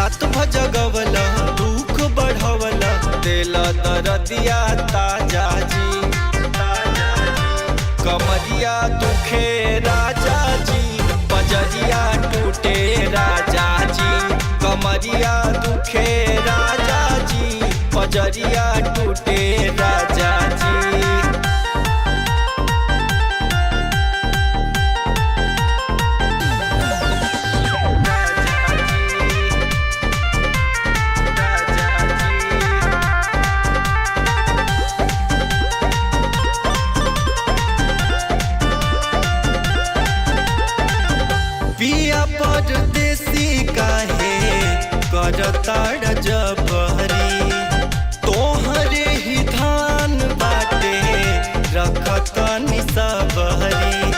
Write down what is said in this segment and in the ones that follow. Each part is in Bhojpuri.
रात भजगवला दुख बढ़वला देला दरदिया ताजा जी। कमरिया दुखे राजा जी बजरिया टूटे राजा जी। कमरिया दुखे राजा जी बजरिया टूटे राजा जी। पिया परदेसी काहे करताड़ जबहरी तोहरे ही धान बाटे रखतनी सबहरी।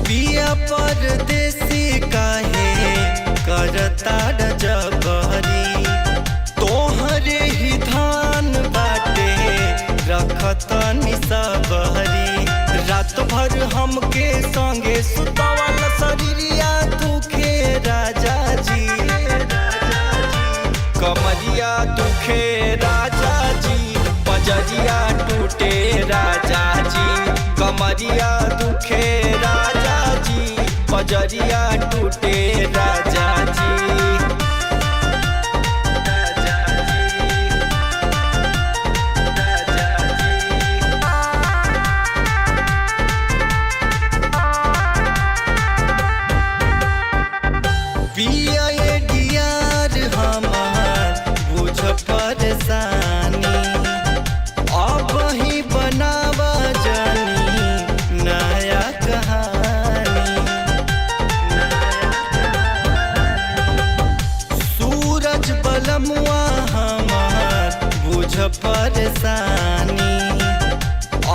पिया परदेसी काहे करताड़ जबहरी तोहरे ही धान बाटे रखतनी सबहरी। रात भर हमके संगे सुतवाला शरीरिया दुखे राजा जी। कमरिया दुखे राजा जी बजरिया टूटे राजा जी। कमरिया दुखे राजा जी बजरिया टूटे राजा जी। पिया ये डियार हमार बुझ परेशानी अब ही बनावा जानी नया कहानी। सूरज बलमुआ हमार बुझ परेशानी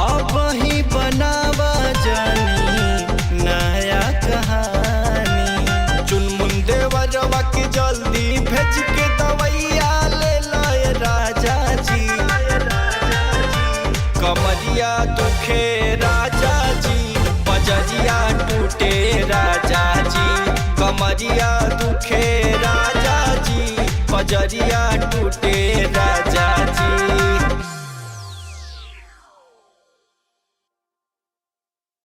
अब ही बनावा जानी नया कहानी। देवरवा के जल्दी भेज के दवैया ले लय राजा जी। कमरिया दुखे राजा जी बजरिया टूटे राजा जी। कमरिया दुखे राजा जी बजरिया टूटे